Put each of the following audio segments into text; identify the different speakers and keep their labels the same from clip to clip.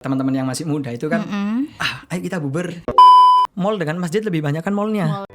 Speaker 1: Teman-teman yang masih muda itu kan, ayo kita bubar. Mall dengan masjid lebih banyak kan mallnya.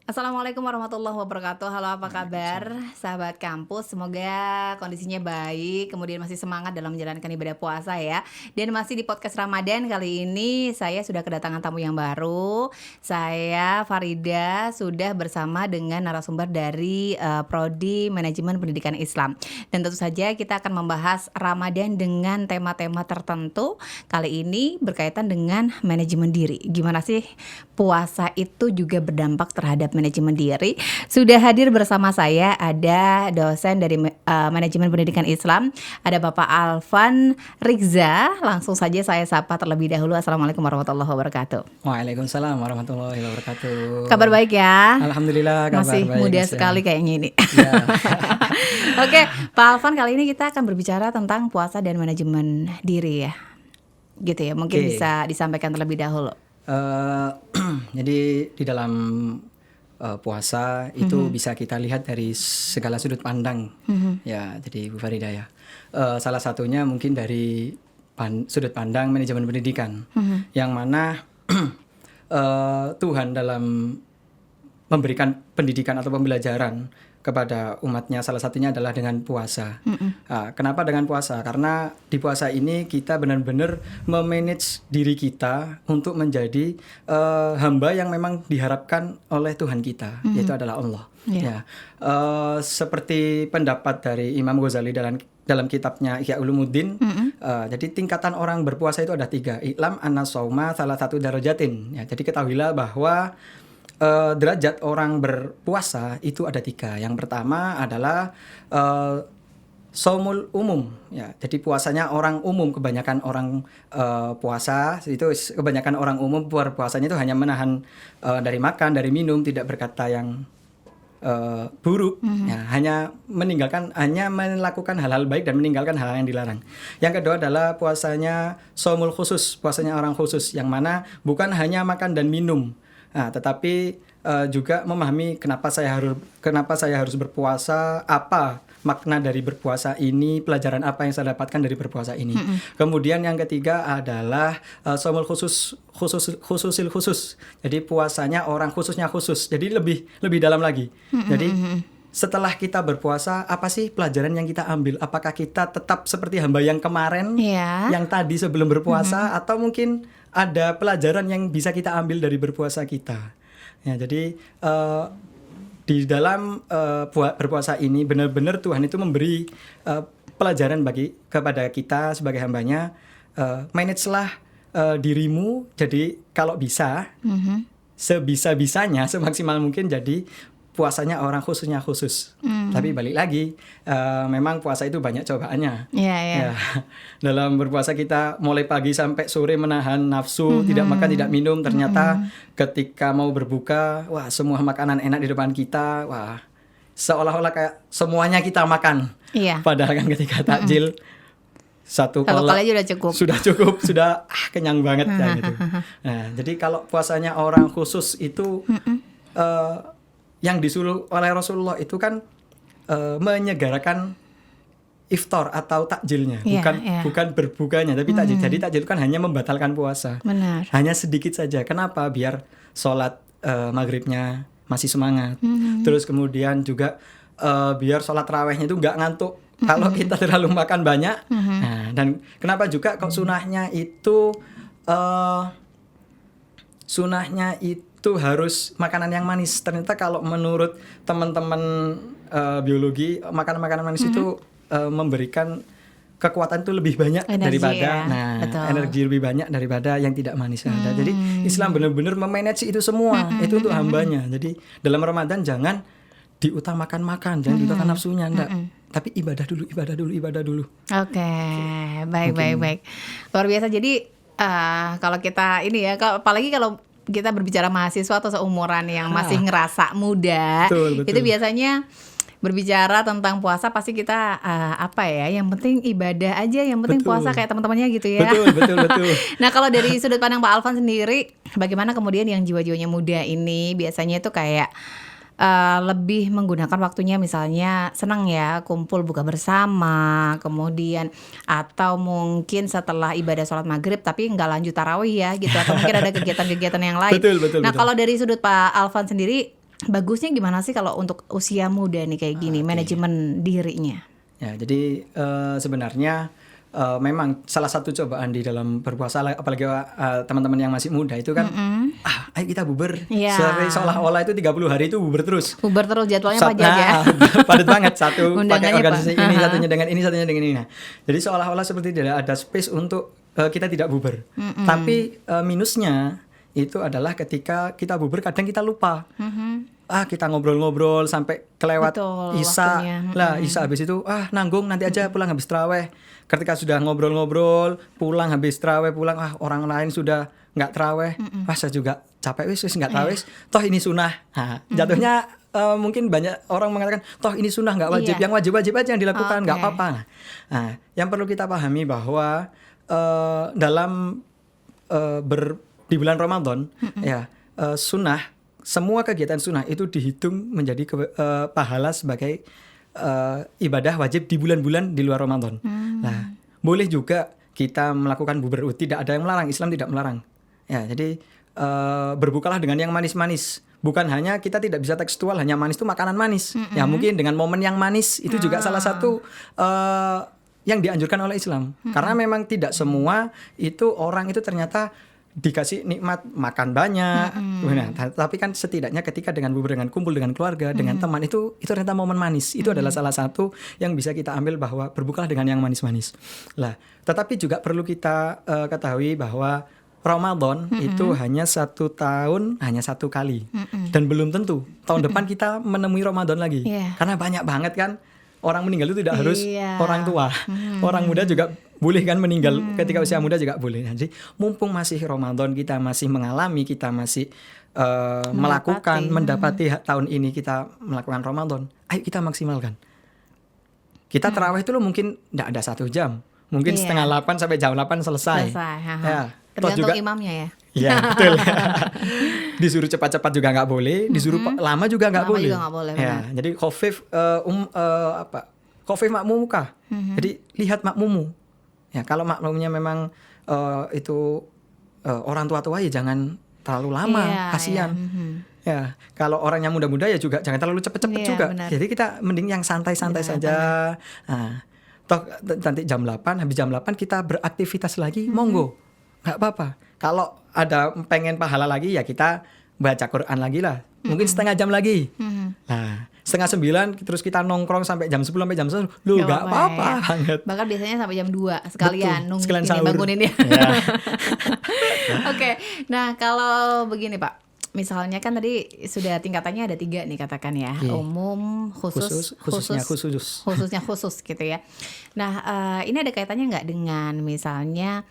Speaker 2: Assalamualaikum warahmatullahi wabarakatuh. Halo, apa kabar sahabat kampus? Semoga kondisinya baik, kemudian masih semangat dalam menjalankan ibadah puasa ya. Dan masih di podcast Ramadan kali ini saya sudah kedatangan tamu yang baru. Saya Farida sudah bersama dengan narasumber dari Prodi Manajemen Pendidikan Islam. Dan tentu saja kita akan membahas Ramadan dengan tema-tema tertentu. Kali ini berkaitan dengan manajemen diri. Gimana sih puasa itu juga berdampak terhadap manajemen diri. Sudah hadir bersama saya ada dosen dari Manajemen Pendidikan Islam, ada Bapak Alvan Rigza. Langsung saja saya sapa terlebih dahulu. Assalamualaikum warahmatullahi wabarakatuh.
Speaker 1: Waalaikumsalam warahmatullahi wabarakatuh.
Speaker 2: Kabar baik ya?
Speaker 1: Alhamdulillah kabar
Speaker 2: masih
Speaker 1: baik.
Speaker 2: Muda sekali kayaknya ini.
Speaker 1: Ya.
Speaker 2: Oke, Pak Alvan, kali ini kita akan berbicara tentang puasa dan manajemen diri ya. Gitu ya, mungkin bisa disampaikan terlebih dahulu.
Speaker 1: Jadi di dalam puasa itu bisa kita lihat dari segala sudut pandang. Ya, jadi Bu Farida ya. Salah satunya mungkin dari sudut pandang manajemen pendidikan, yang mana Tuhan dalam memberikan pendidikan atau pembelajaran kepada umatnya salah satunya adalah dengan puasa. Kenapa dengan puasa? Karena di puasa ini kita benar-benar memanage diri kita untuk menjadi hamba yang memang diharapkan oleh Tuhan kita, yaitu adalah Allah. Ya, seperti pendapat dari Imam Ghazali dalam kitabnya Ihya Ulumuddin. Jadi tingkatan orang berpuasa itu ada 3. I'lam anna shauma salah satu darajatin. Ya, jadi ketahuilah bahwa derajat orang berpuasa itu ada 3. Yang pertama adalah shaumul umum, ya. Jadi puasanya orang umum, kebanyakan orang puasa itu kebanyakan orang umum berpuasanya itu hanya menahan dari makan, dari minum, tidak berkata yang buruk, ya, hanya melakukan hal-hal baik dan meninggalkan hal-hal yang dilarang. Yang kedua adalah puasanya shaumul khusus, puasanya orang khusus, yang mana bukan hanya makan dan minum. Tetapi juga memahami kenapa saya harus berpuasa, apa makna dari berpuasa ini, pelajaran apa yang saya dapatkan dari berpuasa ini. Kemudian yang ketiga adalah shaumul khususil khusus. Jadi puasanya orang khususnya khusus. Jadi lebih dalam lagi. Jadi setelah kita berpuasa, apa sih pelajaran yang kita ambil? Apakah kita tetap seperti hamba yang kemarin, yang tadi sebelum berpuasa, atau mungkin ada pelajaran yang bisa kita ambil dari berpuasa kita? Ya, jadi di dalam berpuasa ini benar-benar Tuhan itu memberi pelajaran kepada kita sebagai hambanya. Manage-lah dirimu. Jadi kalau bisa, sebisa-bisanya, semaksimal mungkin jadi puasanya orang khususnya khusus. Tapi balik lagi, memang puasa itu banyak cobaannya. Ya, dalam berpuasa kita mulai pagi sampai sore menahan nafsu, tidak makan, tidak minum. Ternyata ketika mau berbuka, wah, semua makanan enak di depan kita. Wah, seolah-olah kayak semuanya kita makan. Padahal kan ketika takjil, satu kolak sudah cukup, sudah kenyang banget ya gitu. Nah, jadi kalau puasanya orang khusus itu yang disuruh oleh Rasulullah itu kan menyegarakan iftar atau takjilnya, bukan berbukanya, tapi takjil. Jadi takjil kan hanya membatalkan puasa.
Speaker 2: Benar.
Speaker 1: Hanya sedikit saja. Kenapa? Biar sholat maghribnya masih semangat. Terus kemudian juga biar sholat rawehnya itu nggak ngantuk. Kalau kita terlalu makan banyak. Nah, dan kenapa juga kok sunahnya itu harus makanan yang manis. Ternyata kalau menurut teman-teman biologi, makanan-makanan manis itu memberikan kekuatan itu lebih banyak daripada energi lebih banyak daripada yang tidak manis. Jadi Islam benar-benar memanage itu semua. Itu untuk hambanya. Jadi dalam Ramadan jangan diutamakan makan, jangan diutamakan nafsunya, enggak. Tapi ibadah dulu. Oke.
Speaker 2: Baik. Luar biasa. Jadi kalau kita ini ya, apalagi kalau kita berbicara mahasiswa atau seumuran yang masih ngerasa muda, betul. Itu biasanya berbicara tentang puasa pasti kita apa ya? Yang penting ibadah aja, yang penting
Speaker 1: Betul.
Speaker 2: puasa kayak teman-temannya gitu ya.
Speaker 1: Betul.
Speaker 2: Nah, kalau dari sudut pandang Pak Alvan sendiri, bagaimana kemudian yang jiwa-jiwanya muda ini biasanya itu kayak lebih menggunakan waktunya misalnya senang ya kumpul buka bersama, kemudian atau mungkin setelah ibadah sholat maghrib tapi nggak lanjut tarawih ya gitu, atau mungkin ada kegiatan-kegiatan yang lain.
Speaker 1: Betul.
Speaker 2: Nah, kalau dari sudut Pak Alvan sendiri, bagusnya gimana sih kalau untuk usia muda nih kayak gini, manajemen dirinya?
Speaker 1: Ya, jadi sebenarnya memang salah satu cobaan di dalam berpuasa, apalagi teman-teman yang masih muda itu kan, ayo kita bubar.
Speaker 2: Iya.
Speaker 1: Seolah-olah itu 30 hari itu bubar terus.
Speaker 2: Bubar terus jadwalnya padat ya.
Speaker 1: Padat banget, satu pakai
Speaker 2: Undangannya,
Speaker 1: organisasi
Speaker 2: Pak.
Speaker 1: ini, satunya dengan ini, satunya dengan ini. Nah, jadi seolah-olah seperti tidak ada space untuk kita tidak bubar. Tapi minusnya itu adalah ketika kita bubar kadang kita lupa. Kita ngobrol-ngobrol sampai kelewat
Speaker 2: Betul,
Speaker 1: Isya.
Speaker 2: waktunya.
Speaker 1: Lah, Isya habis itu nanggung nanti aja pulang habis taraweh. Ketika sudah ngobrol-ngobrol, pulang habis taraweh, orang lain sudah nggak taraweh. Saya juga capek wis nggak taraweh. Toh ini sunnah. Nah, jatuhnya mungkin banyak orang mengatakan toh ini sunnah nggak wajib.
Speaker 2: Iya.
Speaker 1: Yang wajib-wajib aja yang dilakukan, nggak
Speaker 2: Oke.
Speaker 1: apa-apa. Nah, yang perlu kita pahami bahwa dalam di bulan Ramadan ya, sunnah, semua kegiatan sunnah itu dihitung menjadi pahala sebagai ibadah wajib di bulan-bulan di luar Ramadan. Nah, boleh juga kita melakukan bubar, tidak ada yang melarang, Islam tidak melarang. Ya, jadi berbukalah dengan yang manis-manis. Bukan hanya kita tidak bisa tekstual, hanya manis itu makanan manis. Ya, mungkin dengan momen yang manis itu juga salah satu yang dianjurkan oleh Islam. Karena memang tidak semua itu orang itu ternyata dikasih nikmat makan banyak. Nah, tapi kan setidaknya ketika dengan bubar, dengan kumpul dengan keluarga, dengan teman, itu ternyata momen manis. Itu adalah salah satu yang bisa kita ambil, bahwa berbukalah dengan yang manis-manis. Lah, tetapi juga perlu kita ketahui bahwa Ramadan itu hanya 1 tahun, hanya 1 kali. Dan belum tentu tahun depan kita menemui Ramadan lagi.
Speaker 2: Iya.
Speaker 1: Karena banyak banget kan orang meninggal itu tidak harus
Speaker 2: Iya.
Speaker 1: orang tua. Orang muda juga boleh kan meninggal ketika usia muda juga boleh. Jadi mumpung masih Ramadan, kita masih mengalami, kita masih mendapati tahun ini kita melakukan Ramadan. Ayo kita maksimalkan. Kita tarawih itu mungkin tidak ada 1 jam. Mungkin
Speaker 2: Iya.
Speaker 1: setengah 8 sampai jam 8 selesai. Ya. Toh
Speaker 2: Tergantung
Speaker 1: juga
Speaker 2: imamnya ya.
Speaker 1: Iya, betul. Disuruh cepat-cepat juga nggak boleh, disuruh lama juga nggak
Speaker 2: Lama
Speaker 1: boleh.
Speaker 2: juga nggak boleh,
Speaker 1: Ya,
Speaker 2: benar.
Speaker 1: jadi khofif makmumukah. Jadi lihat makmumu. Ya, kalau makmumnya memang itu orang tua-tua, ya jangan terlalu lama,
Speaker 2: Iya,
Speaker 1: kasihan.
Speaker 2: iya.
Speaker 1: Ya, kalau orang yang muda-muda ya juga jangan terlalu cepet-cepet
Speaker 2: Iya,
Speaker 1: juga.
Speaker 2: benar.
Speaker 1: Jadi kita mending yang santai-santai saja. Nah, toh nanti jam 8, habis jam 8 kita beraktivitas lagi, monggo. Nggak apa-apa. Kalau ada pengen pahala lagi, ya kita baca Quran lagi lah. Mungkin setengah jam lagi. Nah, 8:30 terus kita nongkrong sampai jam 10 sampai jam 11. Lu nggak apa-apa
Speaker 2: ya.
Speaker 1: banget.
Speaker 2: Bahkan biasanya sampai jam 2 sekalian
Speaker 1: Betul, sekalian
Speaker 2: ini
Speaker 1: sahur.
Speaker 2: bangunin ya.
Speaker 1: Ya.
Speaker 2: Oke, nah kalau begini Pak, misalnya kan tadi sudah tingkatannya ada 3 nih katakan ya,
Speaker 1: Iya.
Speaker 2: umum,
Speaker 1: Khususnya
Speaker 2: khusus gitu ya. Nah ini ada kaitannya nggak dengan misalnya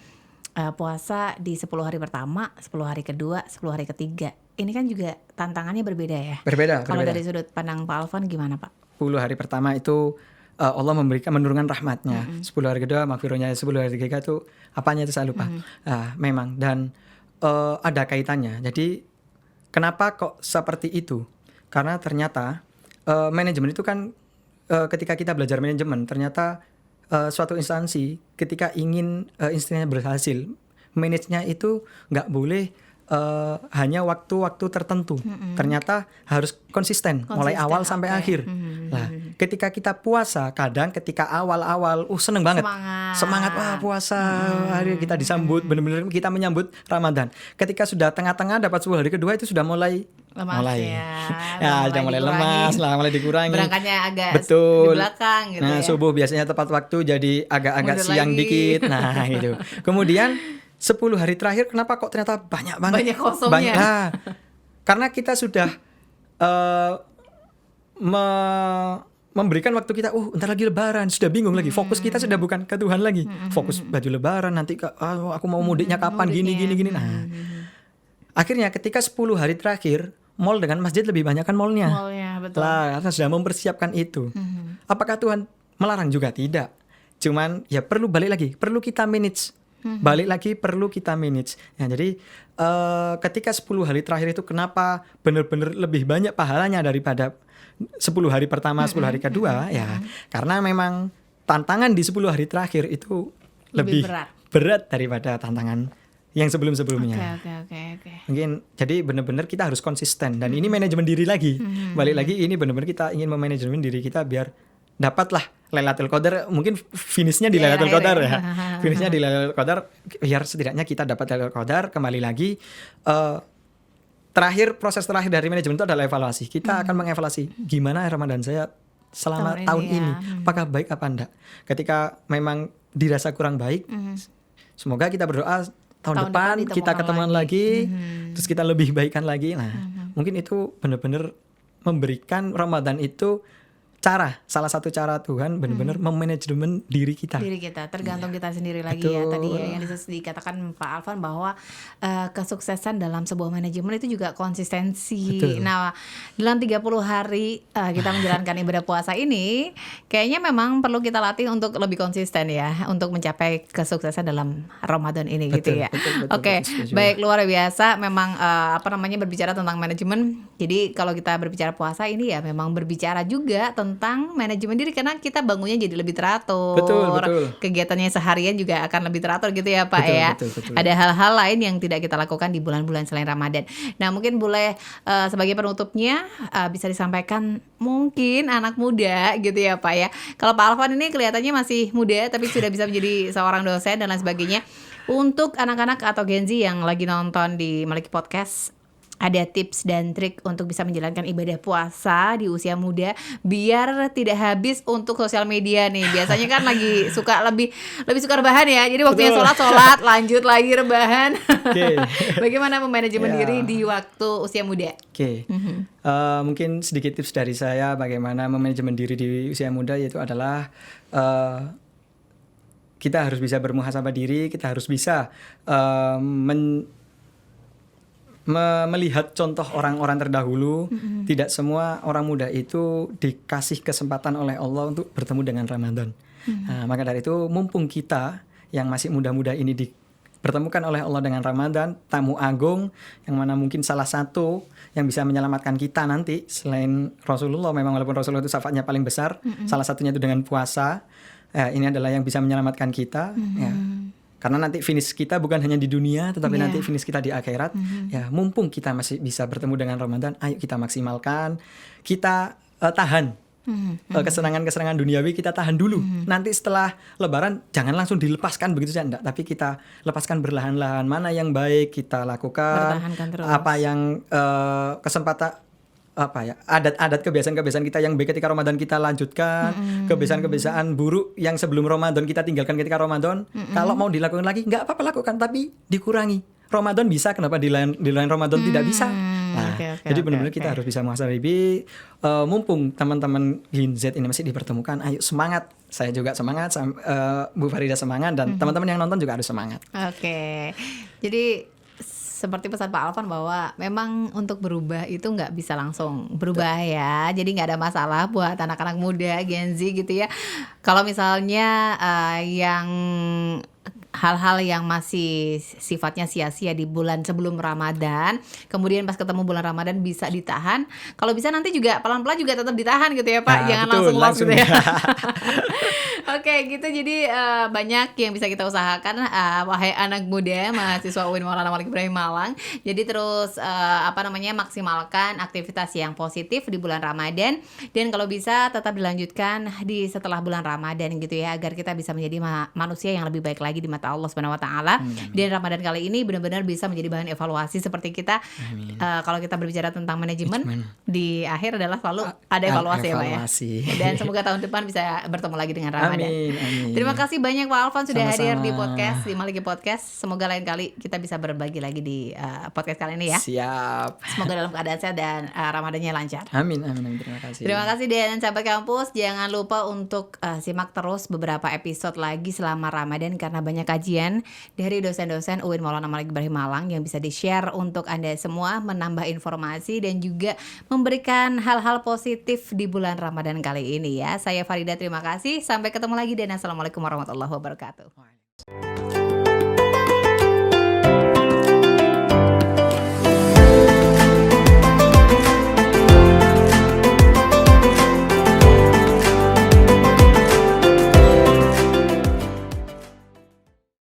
Speaker 2: puasa di 10 hari pertama, 10 hari kedua, 10 hari ketiga? Ini kan juga tantangannya berbeda ya.
Speaker 1: Berbeda.
Speaker 2: Kalau dari sudut pandang Pak Alvan gimana Pak?
Speaker 1: 10 hari pertama itu Allah menurunkan rahmatnya. 10 hari kedua maghfirahnya, 10 hari ketiga itu apanya itu saya lupa. Memang, dan ada kaitannya. Jadi kenapa kok seperti itu? Karena ternyata manajemen itu kan ketika kita belajar manajemen, ternyata suatu instansi ketika ingin instansinya berhasil, manage-nya itu nggak boleh hanya waktu-waktu tertentu. Ternyata harus konsisten mulai awal sampai akhir. Nah, ketika kita puasa, kadang ketika awal-awal seneng banget. Semangat wah puasa. Hari kita disambut, benar-benar kita menyambut Ramadan. Ketika sudah tengah-tengah dapat 10 hari kedua itu sudah mulai
Speaker 2: Lemas
Speaker 1: sudah mulai lemas lah, mulai dikurangi.
Speaker 2: Berangkatnya agak
Speaker 1: Betul.
Speaker 2: di belakang gitu
Speaker 1: nah,
Speaker 2: ya.
Speaker 1: subuh biasanya tepat waktu jadi agak-agak
Speaker 2: Mundur
Speaker 1: siang
Speaker 2: lagi.
Speaker 1: dikit. Nah, gitu. Kemudian 10 hari terakhir kenapa kok ternyata banyak banget?
Speaker 2: Banyak kosongnya.
Speaker 1: Karena kita sudah memberikan waktu kita, ntar lagi lebaran, sudah bingung lagi. Fokus kita sudah bukan ke Tuhan lagi. Fokus baju lebaran, nanti aku mau mudiknya kapan, gini. Nah, akhirnya ketika 10 hari terakhir, mall dengan masjid lebih banyak kan mallnya.
Speaker 2: Mallnya, betul.
Speaker 1: Lah, karena sudah mempersiapkan itu. Apakah Tuhan melarang juga? Tidak. Cuman ya perlu balik lagi, perlu kita manage. Balik lagi perlu kita manage. Ya, jadi ketika 10 hari terakhir itu kenapa benar-benar lebih banyak pahalanya daripada 10 hari pertama, 10 hari kedua, ya karena memang tantangan di 10 hari terakhir itu
Speaker 2: Lebih
Speaker 1: lebih
Speaker 2: berat.
Speaker 1: berat daripada tantangan yang sebelum-sebelumnya.
Speaker 2: Oke.
Speaker 1: Mungkin jadi benar-benar kita harus konsisten, dan ini manajemen diri lagi. Balik lagi, ini benar-benar kita ingin memanajemen diri kita biar dapatlah Lailatul Qadar. Mungkin finishnya di
Speaker 2: Ya,
Speaker 1: Lailatul Qadar
Speaker 2: akhirnya.
Speaker 1: ya. Finishnya di Lailatul Qadar, biar setidaknya kita dapat Lailatul Qadar. Kembali lagi, proses terakhir dari manajemen itu adalah evaluasi. Kita akan mengevaluasi gimana Ramadan saya selama tahun ini, apakah baik apa enggak. Ketika memang dirasa kurang baik, semoga kita berdoa tahun depan kita ketemuan lagi, terus kita lebih baikkan lagi. Nah, mungkin itu benar-benar memberikan Ramadan itu salah satu cara Tuhan benar-benar memanajemen diri kita.
Speaker 2: Tergantung kita sendiri lagi. Ya, tadi ya yang dikatakan Pak Alvan bahwa kesuksesan dalam sebuah manajemen itu juga konsistensi.
Speaker 1: Betul.
Speaker 2: Nah, dalam 30 hari kita menjalankan ibadah puasa ini, kayaknya memang perlu kita latih untuk lebih konsisten ya, untuk mencapai kesuksesan dalam Ramadan ini.
Speaker 1: Betul,
Speaker 2: gitu ya.
Speaker 1: betul,
Speaker 2: Oke,
Speaker 1: setuju.
Speaker 2: baik, luar biasa memang berbicara tentang manajemen. Jadi kalau kita berbicara puasa ini ya memang berbicara juga tentang manajemen diri, karena kita bangunnya jadi lebih teratur.
Speaker 1: Betul.
Speaker 2: Kegiatannya seharian juga akan lebih teratur gitu ya Pak.
Speaker 1: Betul.
Speaker 2: Ada hal-hal lain yang tidak kita lakukan di bulan-bulan selain Ramadan. Nah, mungkin boleh sebagai penutupnya bisa disampaikan mungkin anak muda gitu ya Pak ya. Kalau Pak Alvan ini kelihatannya masih muda tapi sudah bisa menjadi seorang dosen dan lain sebagainya. Untuk anak-anak atau Gen Z yang lagi nonton di Maliki Podcast, ada tips dan trik untuk bisa menjalankan ibadah puasa di usia muda biar tidak habis untuk sosial media nih. Biasanya kan lagi lebih suka rebahan ya. Jadi waktunya sholat, lanjut lagi rebahan.
Speaker 1: Oke.
Speaker 2: Bagaimana memanajemen
Speaker 1: Ya.
Speaker 2: diri di waktu usia muda?
Speaker 1: Oke. Mungkin sedikit tips dari saya bagaimana memanajemen diri di usia muda, yaitu adalah kita harus bisa bermuhasabah diri, kita harus bisa melihat contoh orang-orang terdahulu. Tidak semua orang muda itu dikasih kesempatan oleh Allah untuk bertemu dengan Ramadan. Nah, maka dari itu mumpung kita yang masih muda-muda ini dipertemukan oleh Allah dengan Ramadan, tamu agung yang mana mungkin salah satu yang bisa menyelamatkan kita nanti selain Rasulullah, memang walaupun Rasulullah itu syafaatnya paling besar, salah satunya itu dengan puasa. Ini adalah yang bisa menyelamatkan kita. Ya. Karena nanti finish kita bukan hanya di dunia, tetapi nanti finish kita di akhirat. Ya, mumpung kita masih bisa bertemu dengan Ramadan, ayo kita maksimalkan, kita tahan kesenangan-kesenangan duniawi, kita tahan dulu. Nanti setelah Lebaran jangan langsung dilepaskan begitu saja, enggak, tapi kita lepaskan berlahan-lahan. Mana yang baik kita lakukan,
Speaker 2: Pertahankan terus.
Speaker 1: apa yang kesempatan, adat-adat kebiasaan-kebiasaan kita yang baik ketika Ramadan kita lanjutkan, kebiasaan-kebiasaan buruk yang sebelum Ramadan kita tinggalkan ketika Ramadan. Kalau mau dilakukan lagi nggak apa-apa, lakukan, tapi dikurangi. Ramadan bisa, kenapa di lain Ramadan tidak bisa? Nah, jadi benar-benar kita harus bisa muhasabah diri. Mumpung teman-teman Gen Z ini masih dipertemukan, ayo semangat. Saya juga semangat, Bu Farida semangat, dan teman-teman yang nonton juga harus semangat.
Speaker 2: Oke. Jadi seperti pesan Pak Alvan bahwa memang untuk berubah itu nggak bisa langsung berubah ya. Jadi nggak ada masalah buat anak-anak muda Gen Z gitu ya. Kalau misalnya yang hal-hal yang masih sifatnya sia-sia di bulan sebelum Ramadan, kemudian pas ketemu bulan Ramadan bisa ditahan. Kalau bisa nanti juga pelan-pelan juga tetap ditahan gitu ya Pak. Jangan
Speaker 1: betul,
Speaker 2: langsung gitu ya.
Speaker 1: ya.
Speaker 2: Oke gitu, jadi banyak yang bisa kita usahakan wahai anak muda mahasiswa UIN Maulana Malik Ibrahim Malang. Jadi terus maksimalkan aktivitas yang positif di bulan Ramadan, dan kalau bisa tetap dilanjutkan di setelah bulan Ramadan gitu ya, agar kita bisa menjadi manusia yang lebih baik lagi di mata Allah Subhanahu wa taala. Dan Ramadan kali ini benar-benar bisa menjadi bahan evaluasi seperti kita. Kalau kita berbicara tentang manajemen, di akhir adalah selalu ada evaluasi ya Pak ya. Dan semoga tahun depan bisa bertemu lagi dengan Ramadan.
Speaker 1: Amin.
Speaker 2: Terima kasih banyak Pak Alvan sudah hadir
Speaker 1: Sama-sama.
Speaker 2: di podcast, di Maliki Podcast. Semoga lain kali kita bisa berbagi lagi di podcast kali ini ya.
Speaker 1: Siap.
Speaker 2: Semoga dalam keadaan sehat dan Ramadannya lancar.
Speaker 1: Amin. Terima kasih.
Speaker 2: Terima kasih, dan sahabat kampus, jangan lupa untuk simak terus beberapa episode lagi selama Ramadan karena banyak kajian dari dosen-dosen UIN Maulana Malik Ibrahim Malang yang bisa di-share untuk Anda semua, menambah informasi dan juga memberikan hal-hal positif di bulan Ramadan kali ini ya. Saya Farida, terima kasih. Sampai ketemu lagi dan assalamualaikum warahmatullahi wabarakatuh.